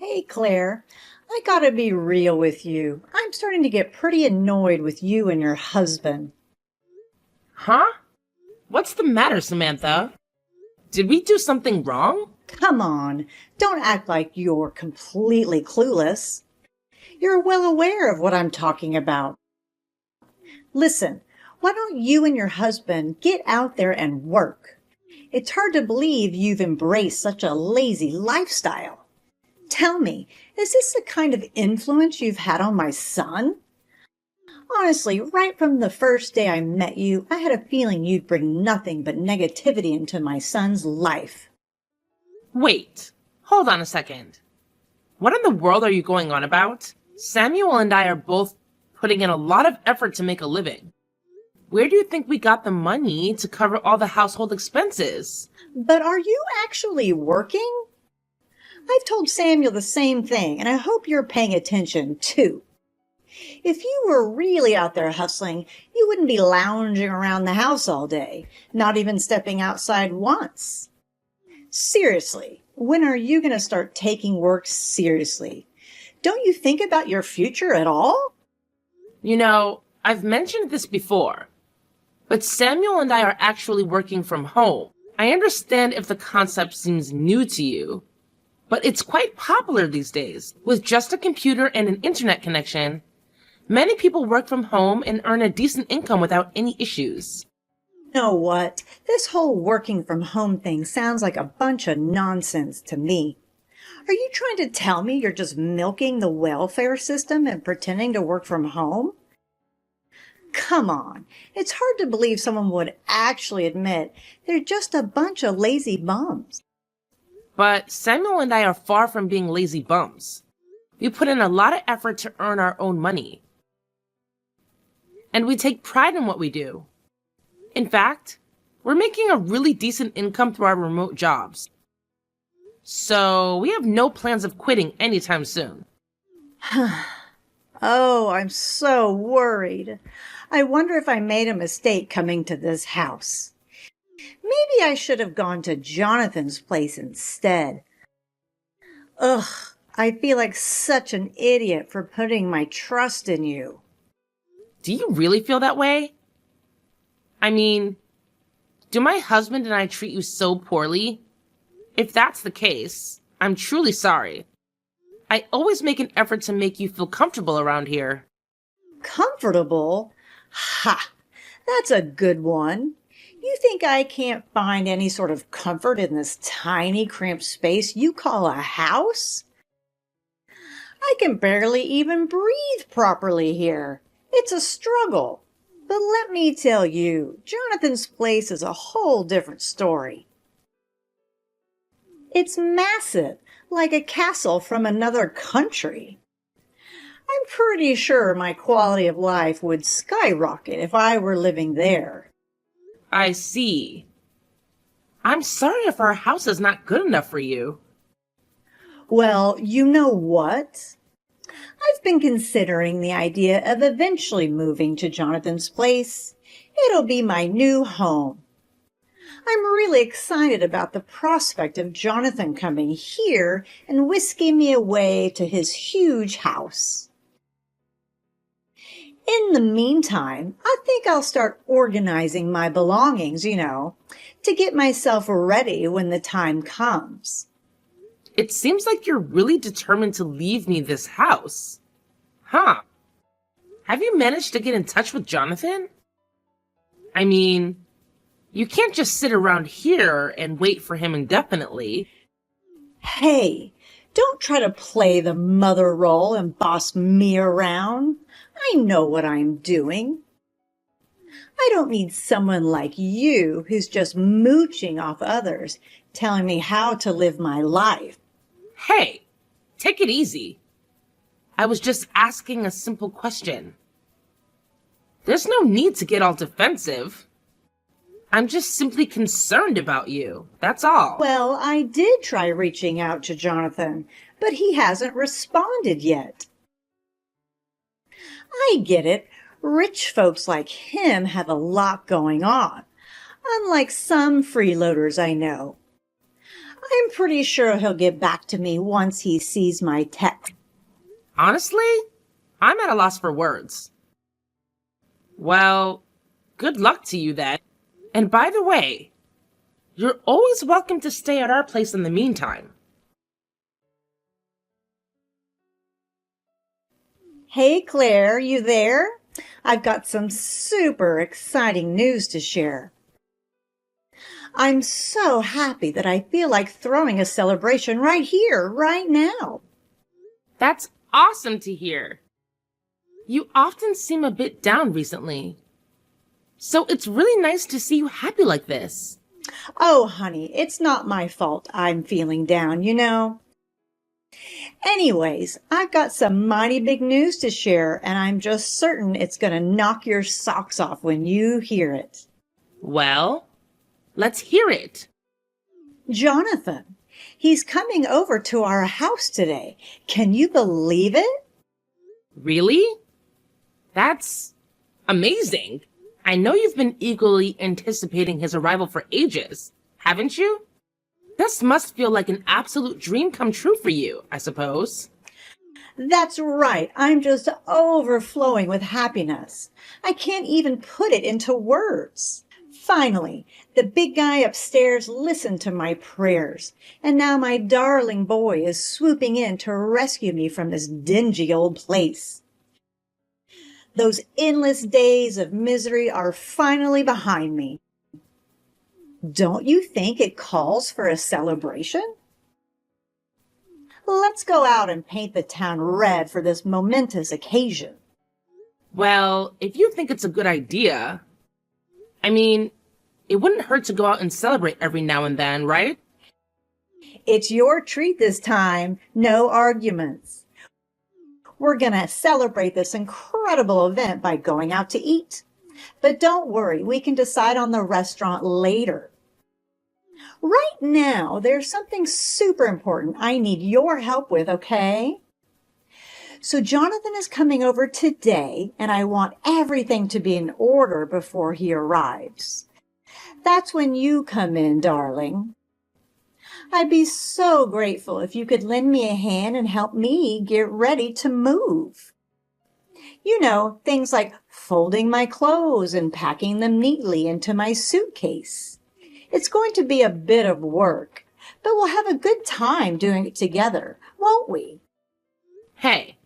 Hey, Claire, I gotta be real with you. I'm starting to get pretty annoyed with you and your husband. Huh? What's the matter, Samantha? Did we do something wrong? Come on, don't act like you're completely clueless. You're well aware of what I'm talking about. Listen, why don't you and your husband get out there and work? It's hard to believe you've embraced such a lazy lifestyle. Tell me, is this the kind of influence you've had on my son? Honestly, right from the first day I met you, I had a feeling you'd bring nothing but negativity into my son's life. Wait, hold on a second. What in the world are you going on about? Samuel and I are both putting in a lot of effort to make a living. Where do you think we got the money to cover all the household expenses? But are you actually working? I've told Samuel the same thing, and I hope you're paying attention too. If you were really out there hustling, you wouldn't be lounging around the house all day, not even stepping outside once. Seriously, when are you going to start taking work seriously? Don't you think about your future at all? You know, I've mentioned this before, but Samuel and I are actually working from home. I understand if the concept seems new to you, but it's quite popular these days. With just a computer and an internet connection, many people work from home and earn a decent income without any issues. You know what? This whole working from home thing sounds like a bunch of nonsense to me. Are you trying to tell me you're just milking the welfare system and pretending to work from home? Come on, it's hard to believe someone would actually admit they're just a bunch of lazy bums. But Samuel and I are far from being lazy bums. We put in a lot of effort to earn our own money. And we take pride in what we do. In fact, we're making a really decent income through our remote jobs. So we have no plans of quitting anytime soon. Oh, I'm so worried. I wonder if I made a mistake coming to this house. Maybe I should have gone to Jonathan's place instead. Ugh, I feel like such an idiot for putting my trust in you. Do you really feel that way? I mean, do my husband and I treat you so poorly? If that's the case, I'm truly sorry. I always make an effort to make you feel comfortable around here. Comfortable? Ha! That's a good one. You think I can't find any sort of comfort in this tiny, cramped space you call a house? I can barely even breathe properly here. It's a struggle. But let me tell you, Jonathan's place is a whole different story. It's massive, like a castle from another country. I'm pretty sure my quality of life would skyrocket if I were living there. I see. I'm sorry if our house is not good enough for you. Well, you know what? I've been considering the idea of eventually moving to Jonathan's place. It'll be my new home. I'm really excited about the prospect of Jonathan coming here and whisking me away to his huge house. In the meantime, I think I'll start organizing my belongings, to get myself ready when the time comes. It seems like you're really determined to leave me this house. Huh. Have you managed to get in touch with Jonathan? I mean, you can't just sit around here and wait for him indefinitely. Hey, don't try to play the mother role and boss me around. I know what I'm doing. I don't need someone like you who's just mooching off others, telling me how to live my life. Hey, take it easy. I was just asking a simple question. There's no need to get all defensive. I'm just simply concerned about you, that's all. Well, I did try reaching out to Jonathan, but he hasn't responded yet. I get it. Rich folks like him have a lot going on, unlike some freeloaders I know. I'm pretty sure he'll get back to me once he sees my text. Honestly, I'm at a loss for words. Well, good luck to you then. And by the way, you're always welcome to stay at our place in the meantime. Hey, Claire, you there? I've got some super exciting news to share. I'm so happy that I feel like throwing a celebration right here, right now. That's awesome to hear. You often seem a bit down recently. So it's really nice to see you happy like this. Oh, honey, it's not my fault I'm feeling down, you know. Anyways, I've got some mighty big news to share, and I'm just certain it's going to knock your socks off when you hear it. Well, let's hear it. Jonathan, he's coming over to our house today. Can you believe it? Really? That's amazing. I know you've been eagerly anticipating his arrival for ages, haven't you? This must feel like an absolute dream come true for you, I suppose. That's right. I'm just overflowing with happiness. I can't even put it into words. Finally, the big guy upstairs listened to my prayers, and now my darling boy is swooping in to rescue me from this dingy old place. Those endless days of misery are finally behind me. Don't you think it calls for a celebration? Let's go out and paint the town red for this momentous occasion. Well, if you think it's a good idea, I mean, it wouldn't hurt to go out and celebrate every now and then, right? It's your treat this time. No arguments. We're going to celebrate this incredible event by going out to eat. But don't worry, we can decide on the restaurant later. Right now, there's something super important I need your help with, okay? So Jonathan is coming over today, and I want everything to be in order before he arrives. That's when you come in, darling. I'd be so grateful if you could lend me a hand and help me get ready to move. You know, things like folding my clothes and packing them neatly into my suitcase. It's going to be a bit of work, but we'll have a good time doing it together, won't we? Hey,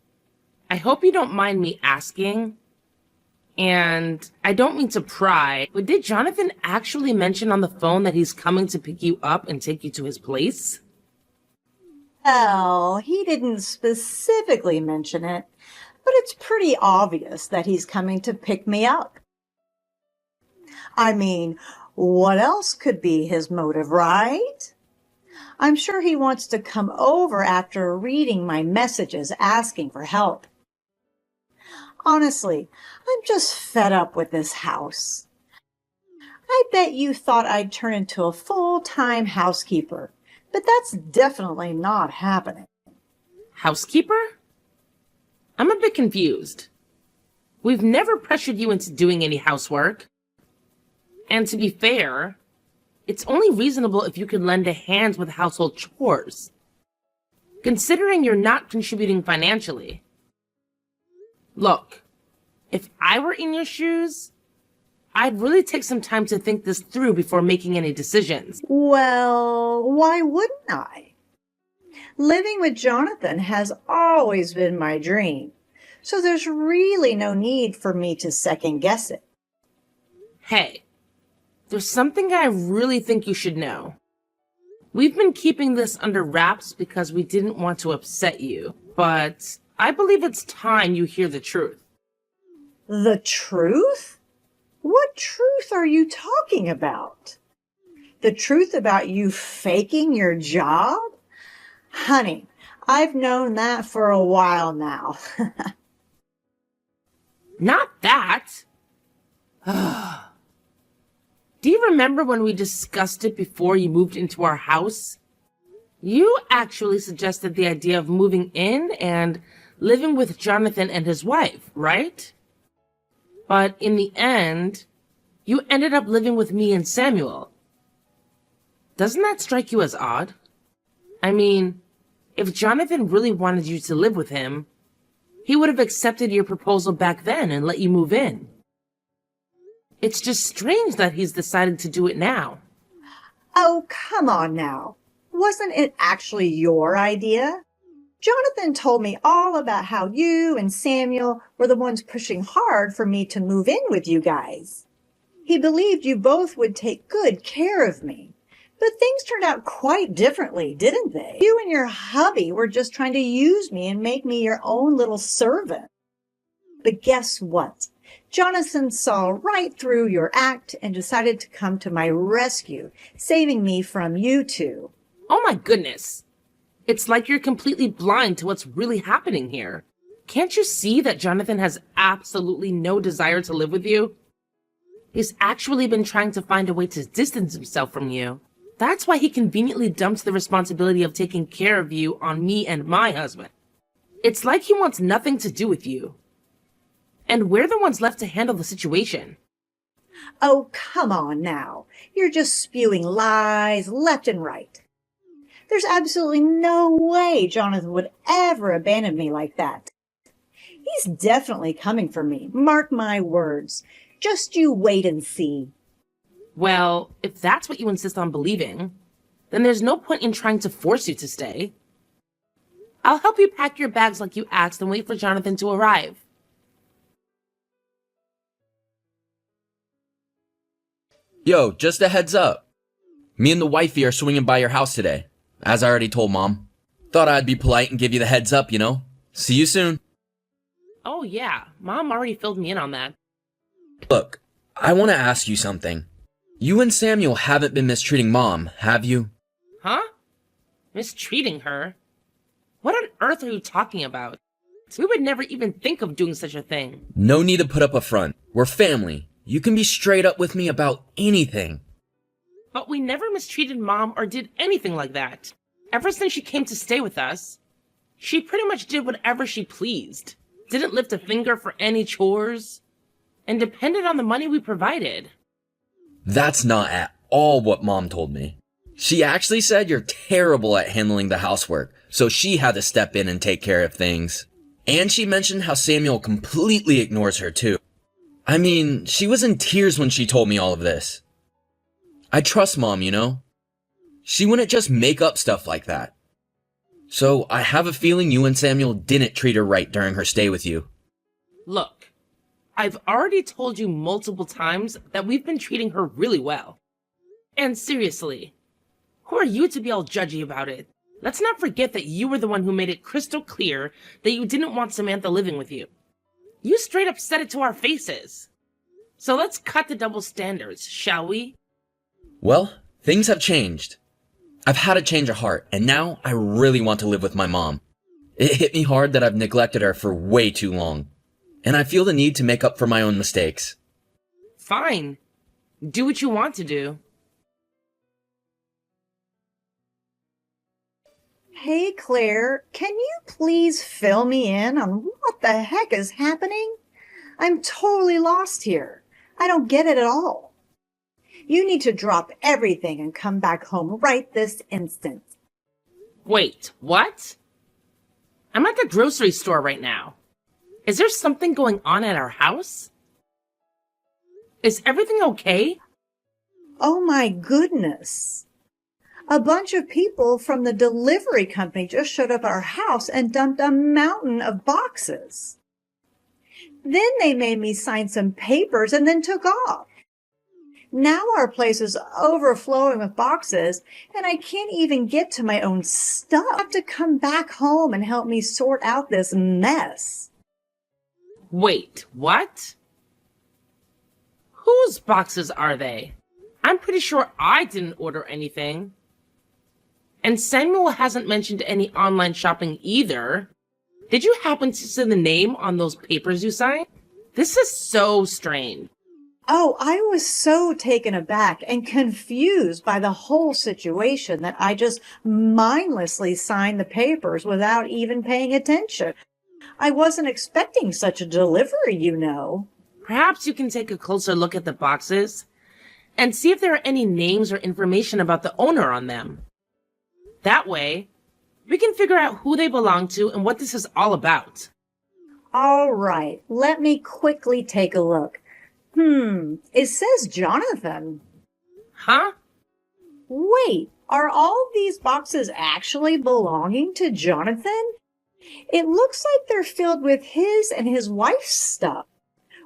I hope you don't mind me asking. And I don't mean to pry, but did Jonathan actually mention on the phone that he's coming to pick you up and take you to his place? Well, he didn't specifically mention it, but it's pretty obvious that he's coming to pick me up. I mean, what else could be his motive, right? I'm sure he wants to come over after reading my messages asking for help. Honestly, I'm just fed up with this house. I bet you thought I'd turn into a full-time housekeeper, but that's definitely not happening. Housekeeper? I'm a bit confused. We've never pressured you into doing any housework. And to be fair, it's only reasonable if you can lend a hand with household chores, considering you're not contributing financially. Look, if I were in your shoes, I'd really take some time to think this through before making any decisions. Well, why wouldn't I? Living with Jonathan has always been my dream, so there's really no need for me to second guess it. Hey, there's something I really think you should know. We've been keeping this under wraps because we didn't want to upset you, but I believe it's time you hear the truth. The truth? What truth are you talking about? The truth about you faking your job? Honey, I've known that for a while now. Not that. Do you remember when we discussed it before you moved into our house? You actually suggested the idea of moving in and living with Jonathan and his wife, right? But in the end, you ended up living with me and Samuel. Doesn't that strike you as odd? I mean, if Jonathan really wanted you to live with him, he would have accepted your proposal back then and let you move in. It's just strange that he's decided to do it now. Oh, come on now. Wasn't it actually your idea? Jonathan told me all about how you and Samuel were the ones pushing hard for me to move in with you guys. He believed you both would take good care of me. But things turned out quite differently, didn't they? You and your hubby were just trying to use me and make me your own little servant. But guess what? Jonathan saw right through your act and decided to come to my rescue, saving me from you two. Oh my goodness. It's like you're completely blind to what's really happening here. Can't you see that Jonathan has absolutely no desire to live with you? He's actually been trying to find a way to distance himself from you. That's why he conveniently dumped the responsibility of taking care of you on me and my husband. It's like he wants nothing to do with you. And we're the ones left to handle the situation. Oh, come on now. You're just spewing lies left and right. There's absolutely no way Jonathan would ever abandon me like that. He's definitely coming for me. Mark my words. Just you wait and see. Well, if that's what you insist on believing, then there's no point in trying to force you to stay. I'll help you pack your bags like you asked and wait for Jonathan to arrive. Yo, just a heads up. Me and the wifey are swinging by your house today, as I already told Mom. Thought I'd be polite and give you the heads up, you know? See you soon. Oh yeah, Mom already filled me in on that. Look, I want to ask you something. You and Samuel haven't been mistreating Mom, have you? Huh? Mistreating her? What on earth are you talking about? We would never even think of doing such a thing. No need to put up a front. We're family. You can be straight up with me about anything. But we never mistreated Mom or did anything like that. Ever since she came to stay with us, she pretty much did whatever she pleased. Didn't lift a finger for any chores, and depended on the money we provided. That's not at all what Mom told me. She actually said you're terrible at handling the housework, so she had to step in and take care of things. And she mentioned how Samuel completely ignores her too. I mean, she was in tears when she told me all of this. I trust Mom, you know? She wouldn't just make up stuff like that. So I have a feeling you and Samuel didn't treat her right during her stay with you. Look, I've already told you multiple times that we've been treating her really well. And seriously, who are you to be all judgy about it? Let's not forget that you were the one who made it crystal clear that you didn't want Samantha living with you. You straight up said it to our faces. So let's cut the double standards, shall we? Well, things have changed. I've had a change of heart, and now I really want to live with my mom. It hit me hard that I've neglected her for way too long, and I feel the need to make up for my own mistakes. Fine. Do what you want to do. Hey, Claire, can you please fill me in on what the heck is happening? I'm totally lost here. I don't get it at all. You need to drop everything and come back home right this instant. Wait, what? I'm at the grocery store right now. Is there something going on at our house? Is everything okay? Oh my goodness. A bunch of people from the delivery company just showed up at our house and dumped a mountain of boxes. Then they made me sign some papers and then took off. Now our place is overflowing with boxes, and I can't even get to my own stuff. I have to come back home and help me sort out this mess. Wait, what? Whose boxes are they? I'm pretty sure I didn't order anything. And Samuel hasn't mentioned any online shopping either. Did you happen to see the name on those papers you signed? This is so strange. Oh, I was so taken aback and confused by the whole situation that I just mindlessly signed the papers without even paying attention. I wasn't expecting such a delivery, you know. Perhaps you can take a closer look at the boxes and see if there are any names or information about the owner on them. That way, We can figure out who they belong to and what this is all about. All right, let me quickly take a look. It says Jonathan. Huh? Wait, are all these boxes actually belonging to Jonathan? It looks like they're filled with his and his wife's stuff.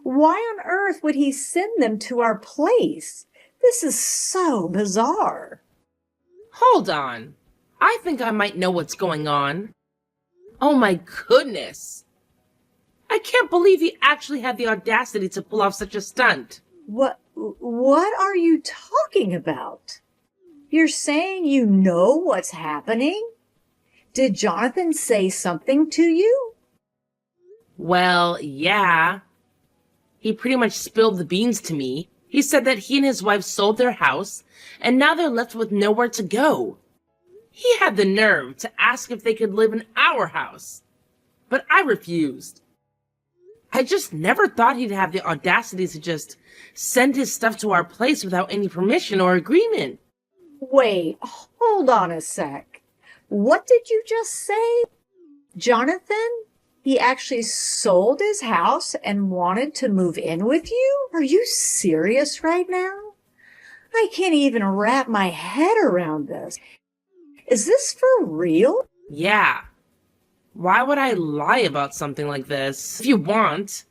Why on earth would he send them to our place? This is so bizarre. Hold on. I think I might know what's going on. Oh my goodness. I can't believe he actually had the audacity to pull off such a stunt. What are you talking about? You're saying you know what's happening? Did Jonathan say something to you? Well, yeah. He pretty much spilled the beans to me. He said that he and his wife sold their house, and now they're left with nowhere to go. He had the nerve to ask if they could live in our house, but I refused. I just never thought he'd have the audacity to just send his stuff to our place without any permission or agreement. Wait, hold on a sec. What did you just say? Jonathan? He actually sold his house and wanted to move in with you? Are you serious right now? I can't even wrap my head around this. Is this for real? Yeah. Why would I lie about something like this? If you want,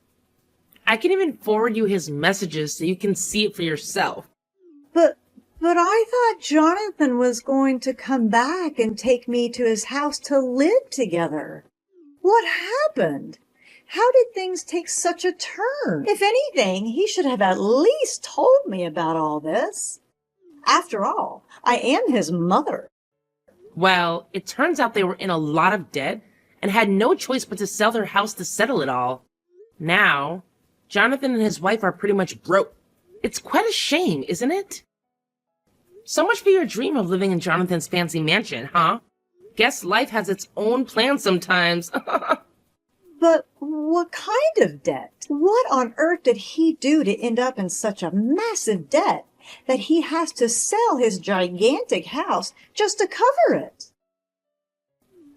I can even forward you his messages so you can see it for yourself. But I thought Jonathan was going to come back and take me to his house to live together. What happened? How did things take such a turn? If anything, he should have at least told me about all this. After all, I am his mother. Well, it turns out they were in a lot of debt and had no choice but to sell their house to settle it all. Now, Jonathan and his wife are pretty much broke. It's quite a shame, isn't it? So much for your dream of living in Jonathan's fancy mansion, huh? Guess life has its own plans sometimes. But what kind of debt? What on earth did he do to end up in such a massive debt that he has to sell his gigantic house just to cover it?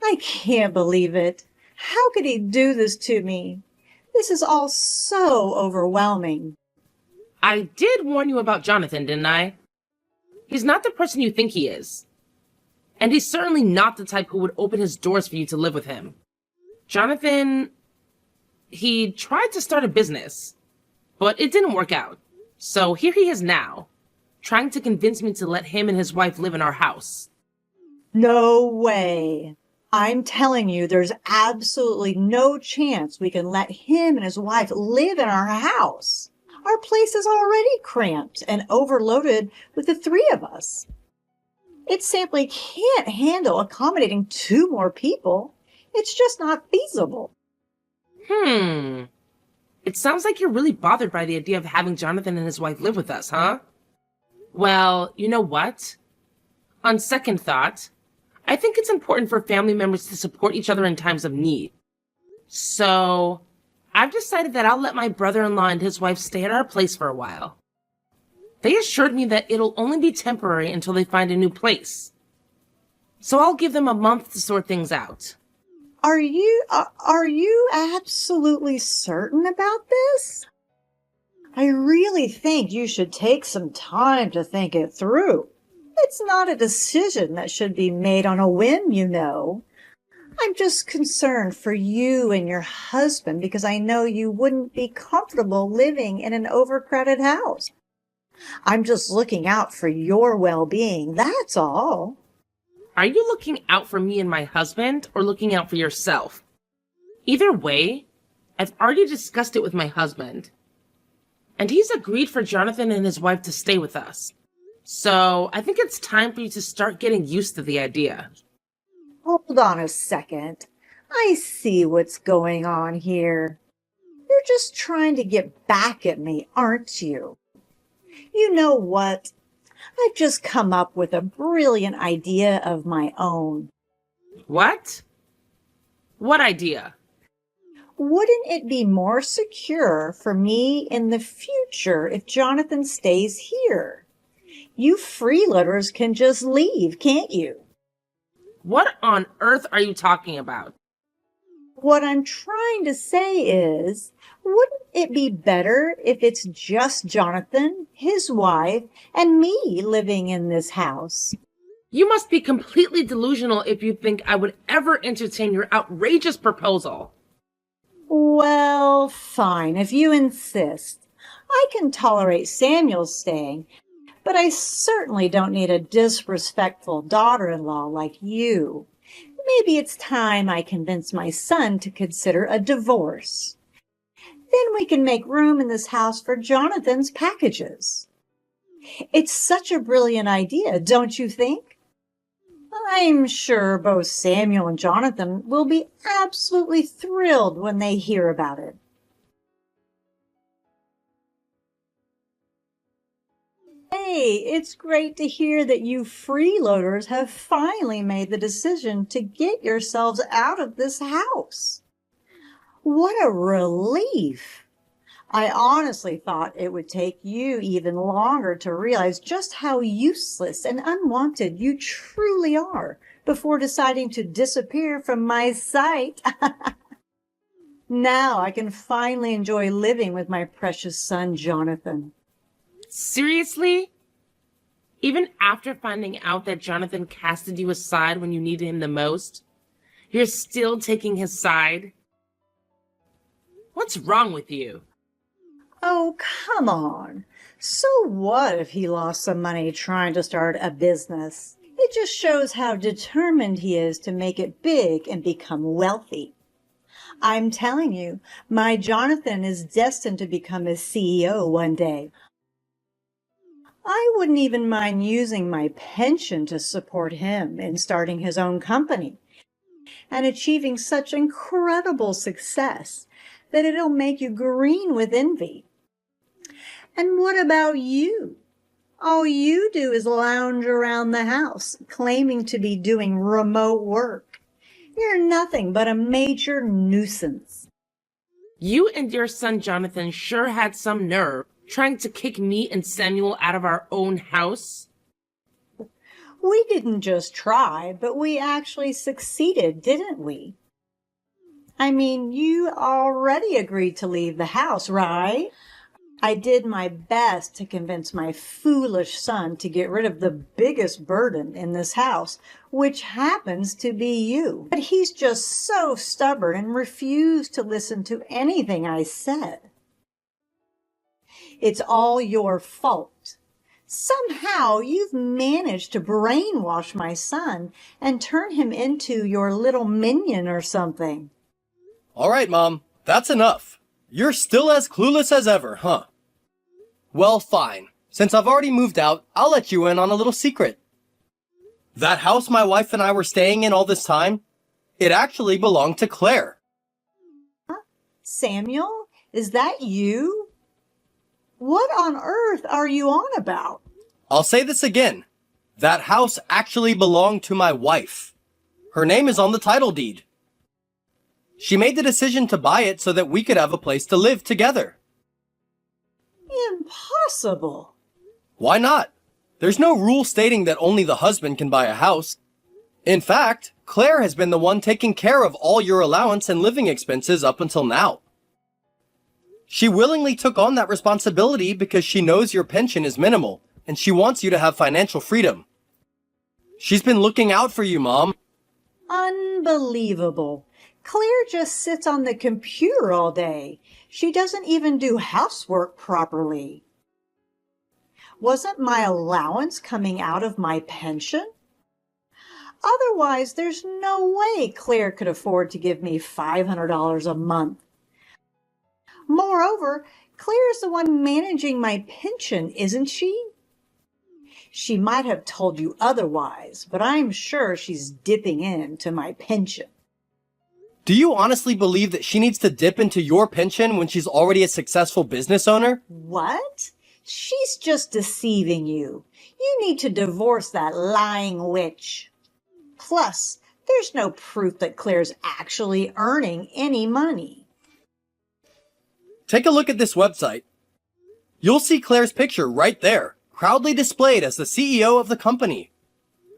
I can't believe it. How could he do this to me? This is all so overwhelming. I did warn you about Jonathan, didn't I? He's not the person you think he is. And he's certainly not the type who would open his doors for you to live with him. Jonathan, he tried to start a business, but it didn't work out. So here he is now, trying to convince me to let him and his wife live in our house. No way. I'm telling you, there's absolutely no chance we can let him and his wife live in our house. Our place is already cramped and overloaded with the three of us. It simply can't handle accommodating 2 more people. It's just not feasible. It sounds like you're really bothered by the idea of having Jonathan and his wife live with us, huh? Well, you know what? On second thought, I think it's important for family members to support each other in times of need. So, I've decided that I'll let my brother-in-law and his wife stay at our place for a while. They assured me that it'll only be temporary until they find a new place. So I'll give them a month to sort things out. Are you absolutely certain about this? I really think you should take some time to think it through. It's not a decision that should be made on a whim, you know. I'm just concerned for you and your husband because I know you wouldn't be comfortable living in an overcrowded house. I'm just looking out for your well-being, that's all. Are you looking out for me and my husband, or looking out for yourself? Either way, I've already discussed it with my husband. And he's agreed for Jonathan and his wife to stay with us. So I think it's time for you to start getting used to the idea. Hold on a second. I see what's going on here. You're just trying to get back at me, aren't you? You know what? I've just come up with a brilliant idea of my own. What? What idea? Wouldn't it be more secure for me in the future if Jonathan stays here? You freeloaders can just leave, can't you? What on earth are you talking about? What I'm trying to say is, wouldn't it be better if it's just Jonathan, his wife, and me living in this house? You must be completely delusional if you think I would ever entertain your outrageous proposal. Well, fine, if you insist. I can tolerate Samuel staying, but I certainly don't need a disrespectful daughter-in-law like you. Maybe it's time I convince my son to consider a divorce. Then we can make room in this house for Jonathan's packages. It's such a brilliant idea, don't you think? I'm sure both Samuel and Jonathan will be absolutely thrilled when they hear about it. Hey, it's great to hear that you freeloaders have finally made the decision to get yourselves out of this house. What a relief! I honestly thought it would take you even longer to realize just how useless and unwanted you truly are before deciding to disappear from my sight. Now I can finally enjoy living with my precious son, Jonathan. Seriously? Even after finding out that Jonathan casted you aside when you needed him the most, you're still taking his side? What's wrong with you? Oh, come on. So what if he lost some money trying to start a business? It just shows how determined he is to make it big and become wealthy. I'm telling you, my Jonathan is destined to become a CEO one day. I wouldn't even mind using my pension to support him in starting his own company and achieving such incredible success that it'll make you green with envy. And what about you? All you do is lounge around the house, claiming to be doing remote work. You're nothing but a major nuisance. You and your son Jonathan sure had some nerve trying to kick me and Samuel out of our own house. We didn't just try, but we actually succeeded, didn't we? I mean, you already agreed to leave the house, right? I did my best to convince my foolish son to get rid of the biggest burden in this house, which happens to be you. But he's just so stubborn and refused to listen to anything I said. It's all your fault. Somehow you've managed to brainwash my son and turn him into your little minion or something. All right, Mom, that's enough. You're still as clueless as ever, huh? Well, fine. Since I've already moved out, I'll let you in on a little secret. That house my wife and I were staying in all this time, it actually belonged to Claire. Samuel, is that you? What on earth are you on about? I'll say this again. That house actually belonged to my wife. Her name is on the title deed. She made the decision to buy it so that we could have a place to live together. Impossible. Why not? There's no rule stating that only the husband can buy a house. In fact, Claire has been the one taking care of all your allowance and living expenses up until now. She willingly took on that responsibility because she knows your pension is minimal and she wants you to have financial freedom. She's been looking out for you, Mom. Unbelievable. Claire just sits on the computer all day. She doesn't even do housework properly. Wasn't my allowance coming out of my pension? Otherwise, there's no way Claire could afford to give me $500 a month. Moreover, Claire's the one managing my pension, isn't she? She might have told you otherwise, but I'm sure she's dipping into my pension. Do you honestly believe that she needs to dip into your pension when she's already a successful business owner? What? She's just deceiving you. You need to divorce that lying witch. Plus, there's no proof that Claire's actually earning any money. Take a look at this website. You'll see Claire's picture right there, proudly displayed as the CEO of the company.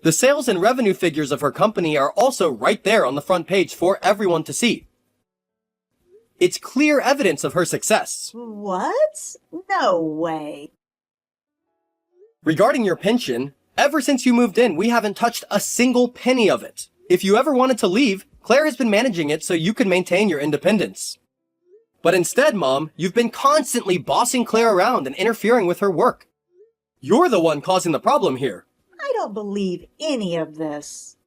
The sales and revenue figures of her company are also right there on the front page for everyone to see. It's clear evidence of her success. What? No way. Regarding your pension, ever since you moved in, we haven't touched a single penny of it. If you ever wanted to leave, Claire has been managing it so you can maintain your independence. But instead, Mom, you've been constantly bossing Claire around and interfering with her work. You're the one causing the problem here. I don't believe any of this.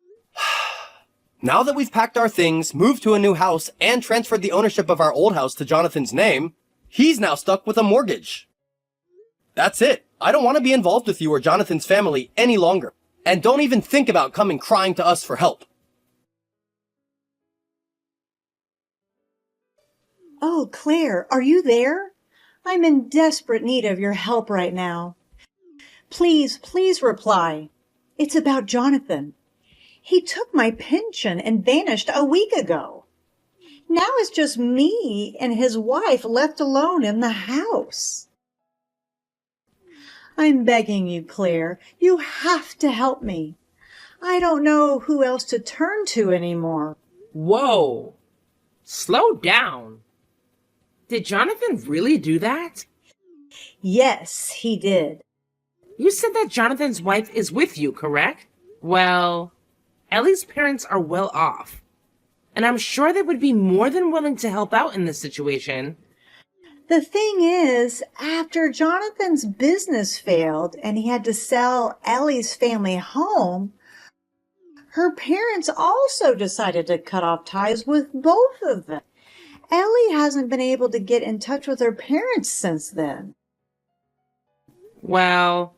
Now that we've packed our things, moved to a new house, and transferred the ownership of our old house to Jonathan's name, he's now stuck with a mortgage. That's it. I don't want to be involved with you or Jonathan's family any longer. And don't even think about coming crying to us for help. Oh, Claire, are you there? I'm in desperate need of your help right now. Please, please reply. It's about Jonathan. He took my pension and vanished a week ago. Now it's just me and his wife left alone in the house. I'm begging you, Claire. You have to help me. I don't know who else to turn to anymore. Whoa. Slow down. Did Jonathan really do that? Yes, he did. You said that Jonathan's wife is with you, correct? Well, Ellie's parents are well off, and I'm sure they would be more than willing to help out in this situation. The thing is, after Jonathan's business failed and he had to sell Ellie's family home, her parents also decided to cut off ties with both of them. Ellie hasn't been able to get in touch with her parents since then. Well,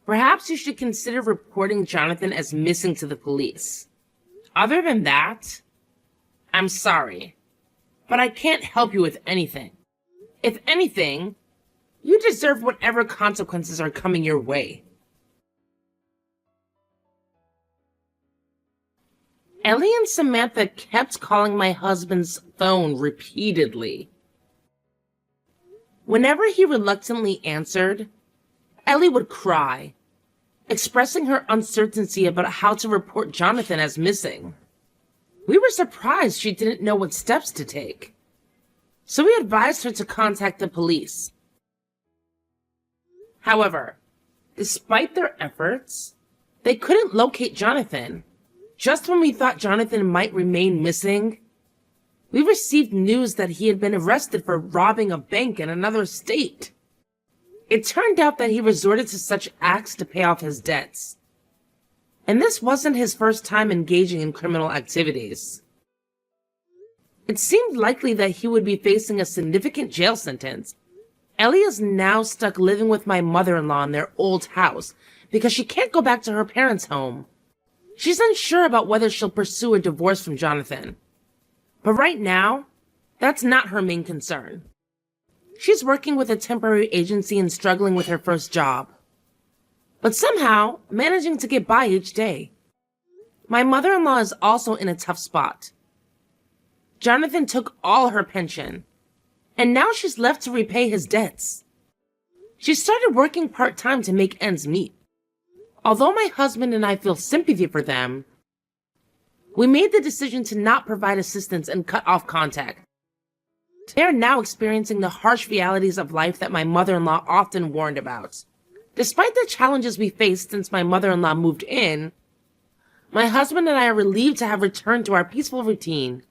perhaps you should consider reporting Jonathan as missing to the police. Other than that, I'm sorry, but I can't help you with anything. If anything, you deserve whatever consequences are coming your way. Ellie and Samantha kept calling my husband's phone repeatedly. Whenever he reluctantly answered, Ellie would cry, expressing her uncertainty about how to report Jonathan as missing. We were surprised she didn't know what steps to take, so we advised her to contact the police. However, despite their efforts, they couldn't locate Jonathan. Just when we thought Jonathan might remain missing, we received news that he had been arrested for robbing a bank in another state. It turned out that he resorted to such acts to pay off his debts. And this wasn't his first time engaging in criminal activities. It seemed likely that he would be facing a significant jail sentence. Ellie is now stuck living with my mother-in-law in their old house because she can't go back to her parents' home. She's unsure about whether she'll pursue a divorce from Jonathan. But right now, that's not her main concern. She's working with a temporary agency and struggling with her first job, but somehow managing to get by each day. My mother-in-law is also in a tough spot. Jonathan took all her pension, and now she's left to repay his debts. She started working part-time to make ends meet. Although my husband and I feel sympathy for them, we made the decision to not provide assistance and cut off contact. They are now experiencing the harsh realities of life that my mother-in-law often warned about. Despite the challenges we faced since my mother-in-law moved in, my husband and I are relieved to have returned to our peaceful routine.